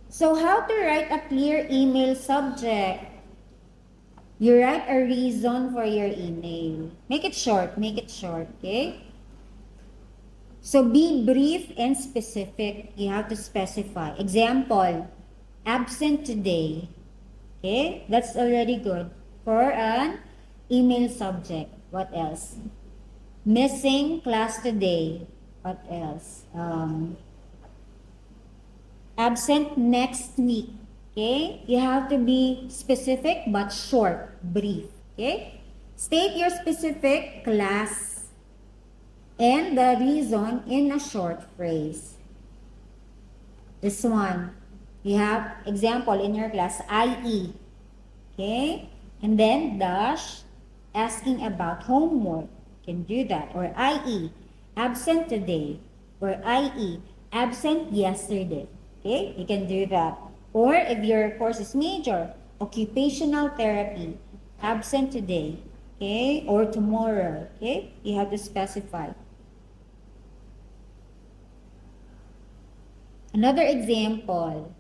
So how to write a clear email subject? You write a reason for your email. Make it short, okay? So be brief and specific. You have to specify. Example, absent today. Okay, that's already good for an email subject. What else? Missing class today. What else? Absent next week. Okay, you have to be specific but short, brief. Okay, state your specific class and the reason in a short phrase. This one, you have example in your class, IE. Okay, and then dash, asking about homework. You can do that. Or IE, absent today. Or IE, absent yesterday. Okay, you can do that. Or if your course is major, occupational therapy, absent today. Okay, or tomorrow. Okay, you have to specify. Another example,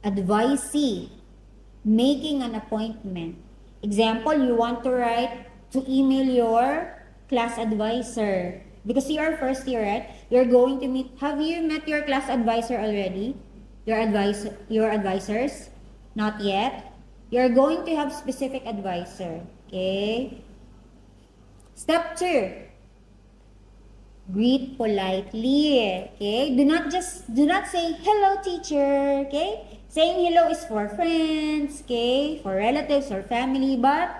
advisee, making an appointment. Example, you want to write to email your class advisor. Because you are first year, right? You're going to meet, have you met your class advisor already? Your advisors? Not yet? You're going to have specific advisor. Okay? Step 2. Greet politely. Okay? Do not say hello teacher. Okay? Saying hello is for friends, okay? For relatives or family, but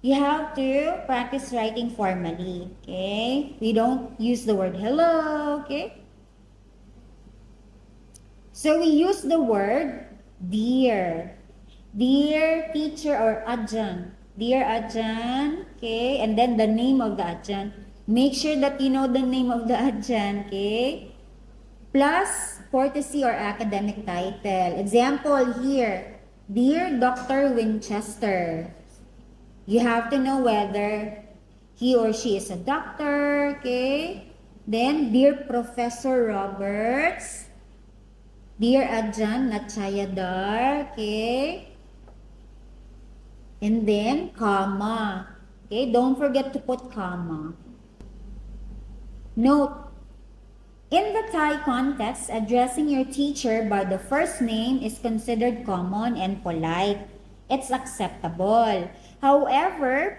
you have to practice writing formally. Okay? We don't use the word hello, okay? So we use the word dear. Dear teacher or adjunct. Dear adjunct, okay? And then the name of the adjunct. Make sure that you know the name of the adjunct, okay? Plus courtesy or academic title. Example here, Dear Dr. Winchester. You have to know whether he or she is a doctor, okay? Then, Dear Professor Roberts. Dear Adjan Nachayadar, okay? And then, comma. Okay, don't forget to put comma. Note, in the Thai context, addressing your teacher by the first name is considered common and polite. It's acceptable. However,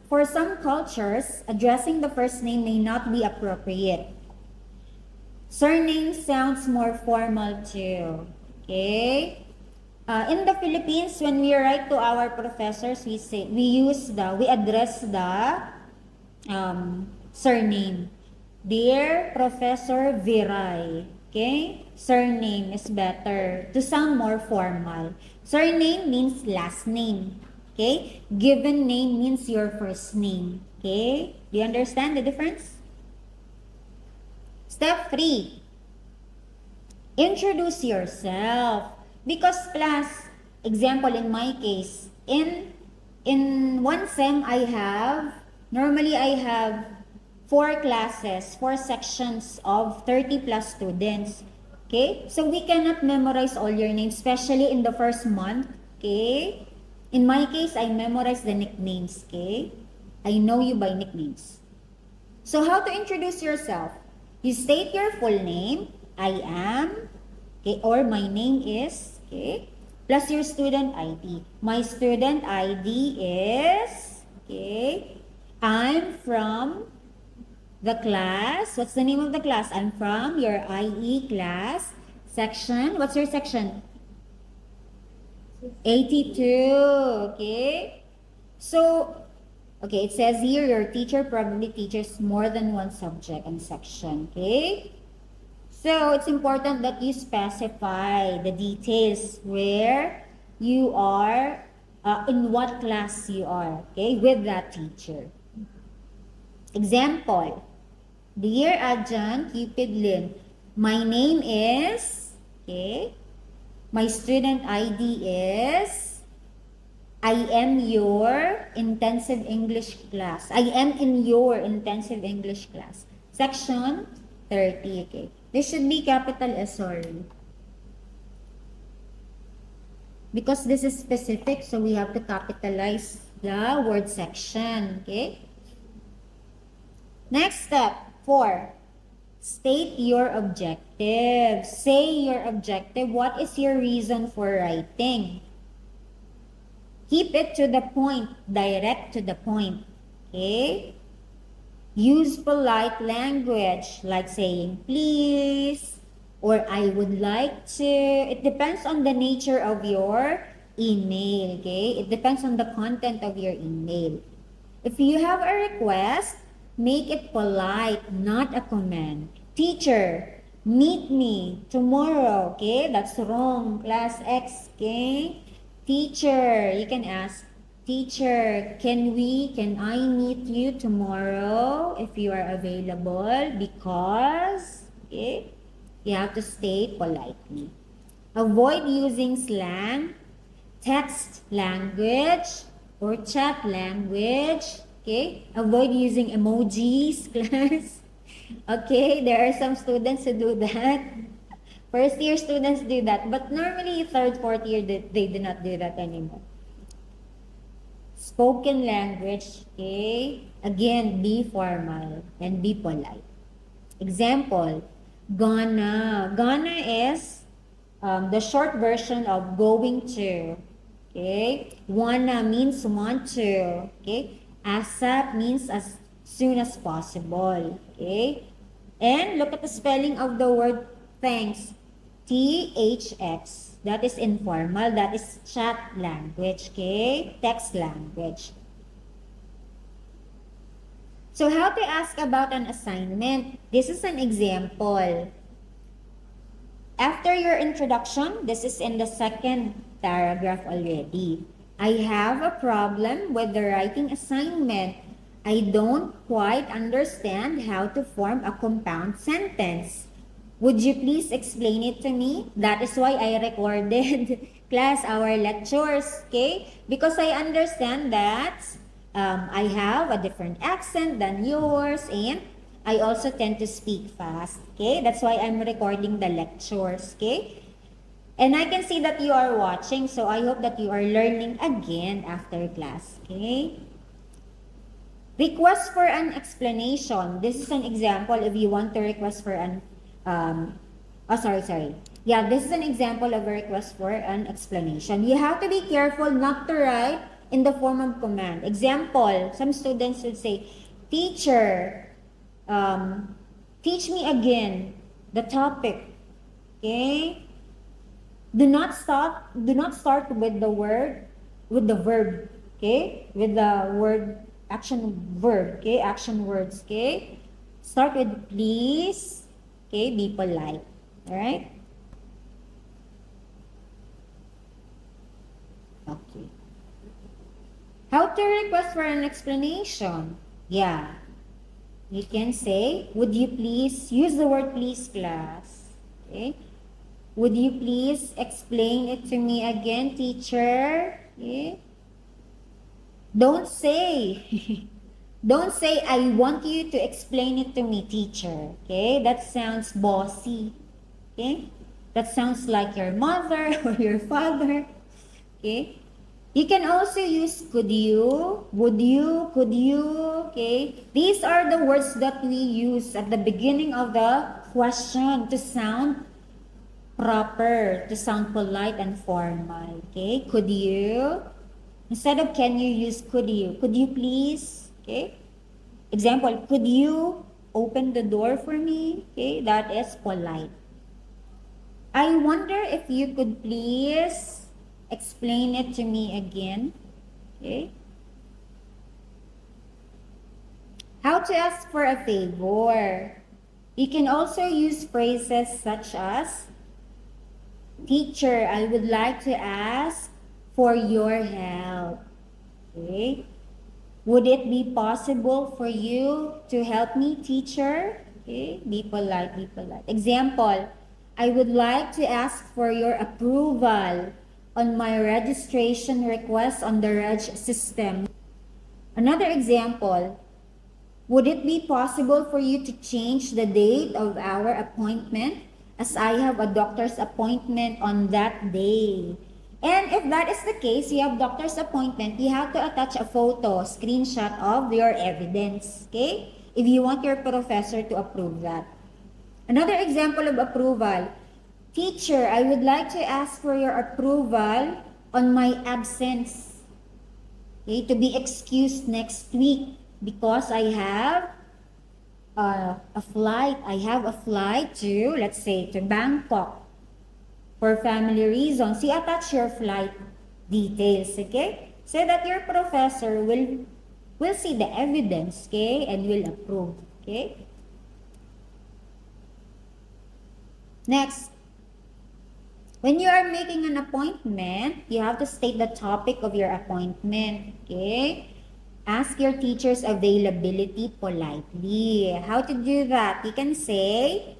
for some cultures, addressing the first name may not be appropriate. Surname sounds more formal too. Okay? In the Philippines, when we write to our professors, we address the surname. Dear Professor Viray. Okay? Surname is better to sound more formal. Surname means last name. Okay? Given name means your first name. Okay? Do you understand the difference? Step 3. Introduce yourself. Because class, example in my case, in one sem normally I have 4 classes, 4 sections of 30 plus students. Okay? So we cannot memorize all your names, especially in the first month. Okay? In my case, I memorize the nicknames. Okay? I know you by nicknames. So how to introduce yourself? You state your full name, I am, okay, or my name is, okay, plus your student ID. My student ID is, okay, I'm from the class. What's the name of the class? I'm from your IE class. Section. What's your section? 82. Okay. So, okay, it says here your teacher probably teaches more than one subject and section. Okay. So, it's important that you specify the details where you are, in what class you are, okay, with that teacher. Example. Dear Adjunct Cupid Lin, my name is, okay, my student ID is, I am your intensive English class. I am in your intensive English class. Section 30, okay. This should be capital S, sorry. Because this is specific, so we have to capitalize the word section. Okay? Next step, 4. State your objective. Say your objective. What is your reason for writing? Keep it to the point. Direct to the point. Okay? Use polite language like saying please or I would like to. It depends on the nature of your email. Okay? It depends on the content of your email. If you have a request, make it polite, not a command. Teacher, meet me tomorrow. Okay? That's wrong. Class X. Okay? Teacher, you can ask, teacher, can I meet you tomorrow if you are available? Because, okay? You have to state politely. Avoid using slang, text language, or chat language. Okay? Avoid using emojis, class. Okay? There are some students who do that. First year students do that. But normally, third, fourth year, they do not do that anymore. Spoken language, okay? Again, be formal and be polite. Example, gonna. Gonna is the short version of going to. Okay? Wanna means want to. Okay? ASAP means as soon as possible. Okay? And look at the spelling of the word thanks. THX. That is informal. That is chat language. Okay? Text language. So how to ask about an assignment? This is an example. After your introduction, this is in the second paragraph already. I have a problem with the writing assignment. I don't quite understand how to form a compound sentence. Would you please explain it to me? That is why I recorded class our lectures, okay? Because I understand that I have a different accent than yours and I also tend to speak fast, okay? That's why I'm recording the lectures, okay? And I can see that you are watching, so I hope that you are learning again after class, okay? Request for an explanation. This is an example if you want to request for an Yeah, this is an example of a request for an explanation. You have to be careful not to write in the form of command. Example, some students would say, teacher, teach me again the topic. Okay? Do not start with the verb. Okay? With the word action verb. Okay? Action words. Okay? Start with please. Okay? Be polite. Alright? Okay. How to request for an explanation? Yeah. You can say, would you please, use the word please, class. Okay? Would you please explain it to me again, teacher? Okay? Don't say, don't say, I want you to explain it to me, teacher. Okay? That sounds bossy. Okay? That sounds like your mother or your father. Okay? You can also use could you, would you, could you, okay? These are the words that we use at the beginning of the question to sound proper, to sound polite and formal, okay? Could you? Instead of can you, use could you? Could you please, okay? Example, could you open the door for me? Okay, that is polite. I wonder if you could please explain it to me again. Okay. How to ask for a favor. You can also use phrases such as, teacher, I would like to ask for your help. Okay. Would it be possible for you to help me, teacher? Okay. Be polite, be polite. Example, I would like to ask for your approval on my registration request on the Reg system. Another example, would it be possible for you to change the date of our appointment as I have a doctor's appointment on that day? And if that is the case, you have doctor's appointment, you have to attach a photo, screenshot of your evidence, okay? If you want your professor to approve that. Another example of approval, teacher, I would like to ask for your approval on my absence, okay, to be excused next week because I have a flight. I have a flight to, let's say, to Bangkok for family reasons. You attach your flight details, okay? So that your professor will see the evidence, okay, and will approve, okay? Next, when you are making an appointment, you have to state the topic of your appointment, okay? Ask your teacher's availability politely. How to do that? You can say,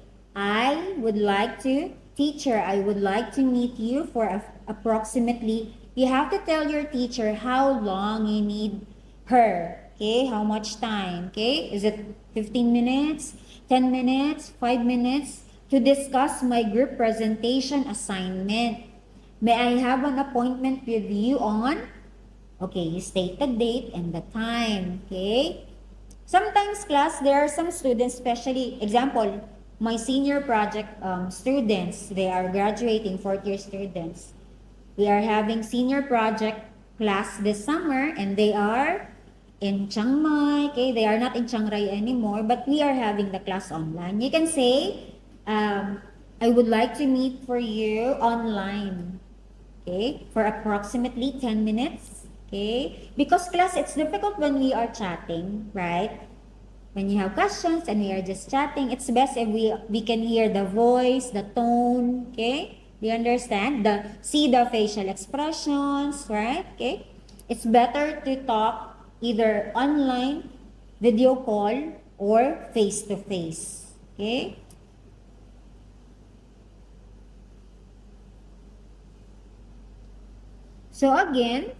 teacher, I would like to meet you for approximately, you have to tell your teacher how long you need her, okay? How much time, okay? Is it 15 minutes, 10 minutes, 5 minutes? To discuss my group presentation assignment. May I have an appointment with you on? Okay, you state the date and the time, okay? Sometimes class, there are some students, especially, example, my senior project students, they are graduating, fourth year students. We are having senior project class this summer and they are in Chiang Mai, okay? They are not in Chiang Rai anymore, but we are having the class online. You can say, I would like to meet for you online, okay, for approximately 10 minutes, okay? Because class, it's difficult when we are chatting, right? When you have questions and we are just chatting, it's best if we can hear the voice, the tone, okay? Do you understand? See the facial expressions, right? Okay? It's better to talk either online, video call, or face-to-face, okay? So again,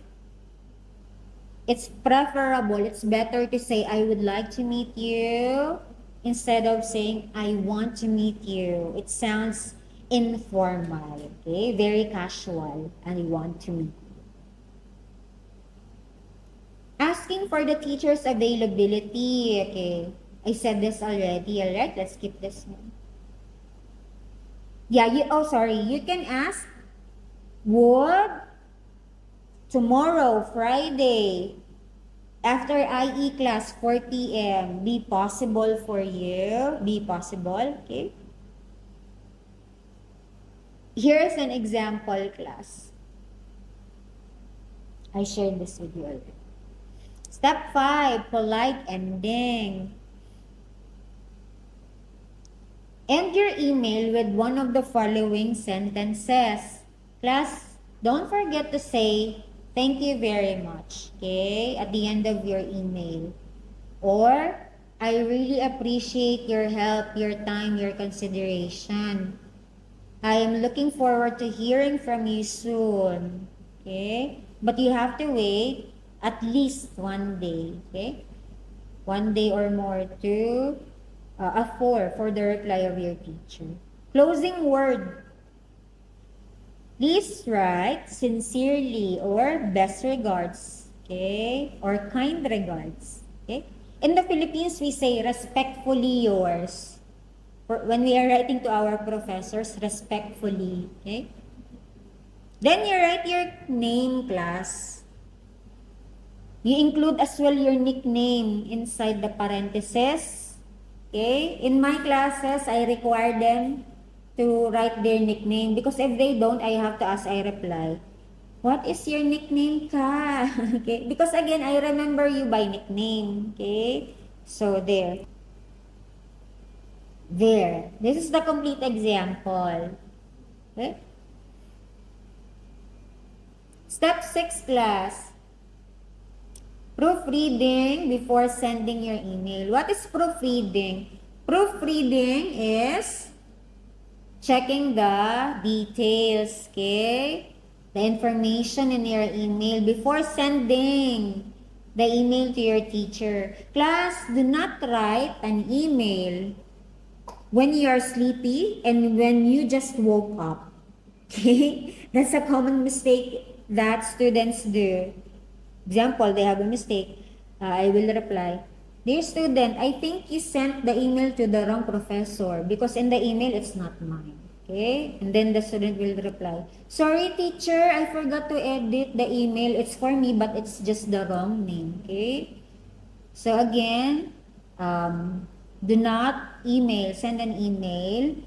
it's preferable, it's better to say, I would like to meet you, instead of saying, I want to meet you. It sounds informal, okay? Very casual, I want to meet you. Asking for the teacher's availability, okay? I said this already, alright? Let's keep this one. Yeah, you can ask, would tomorrow, Friday, after IE class, 4 p.m., be possible for you? Be possible, okay? Here's an example, class. I shared this with you already. Step 5, polite ending. End your email with one of the following sentences. Class, don't forget to say, thank you very much, okay, at the end of your email. Or, I really appreciate your help, your time, your consideration. I am looking forward to hearing from you soon, okay? But you have to wait at least 1 day, okay? 1 day or more to for the reply of your teacher. Closing word. Please write sincerely or best regards, okay? Or kind regards, okay? In the Philippines, we say respectfully yours. When we are writing to our professors, respectfully, okay? Then you write your name, class. You include as well your nickname inside the parentheses, okay? In my classes, I require them to write their nickname because if they don't, I have to ask, I reply, what is your nickname ka? Okay, because again, I remember you by nickname, okay? So there. This is the complete example, okay? Step 6, class. Proofreading before sending your email. What is proofreading? Proofreading is checking the details, okay? The information in your email before sending the email to your teacher. Class, do not write an email when you are sleepy and when you just woke up. Okay? That's a common mistake that students do. Example, they have a mistake. I will reply, "Dear student, I think you sent the email to the wrong professor because in the email it's not mine." Okay? And then the student will reply, "Sorry teacher, I forgot to edit the email. It's for me but it's just the wrong name." Okay? So again, do not send an email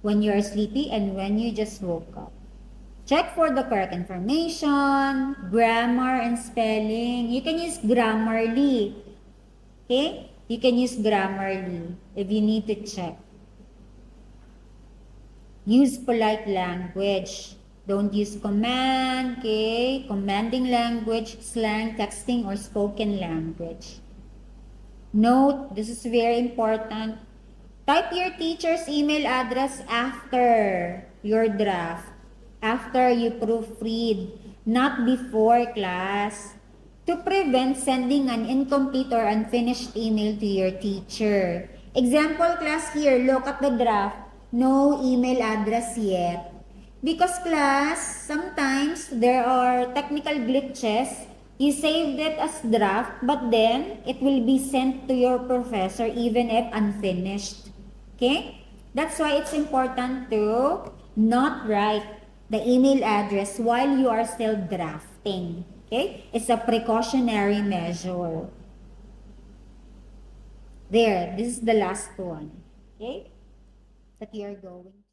when you are sleepy and when you just woke up. Check for the correct information, grammar and spelling. You can use Grammarly. Okay? You can use Grammarly if you need to check. Use polite language. Don't use command, okay? Commanding language, slang, texting, or spoken language. Note, this is very important. Type your teacher's email address after your draft, after you proofread, not before class, to prevent sending an incomplete or unfinished email to your teacher. Example class here, look at the draft. No email address yet. Because class, sometimes there are technical glitches. You saved it as draft, but then it will be sent to your professor even if unfinished. Okay? That's why it's important to not write the email address while you are still drafting. Okay? It's a precautionary measure. There, this is the last one. Okay? That you're going.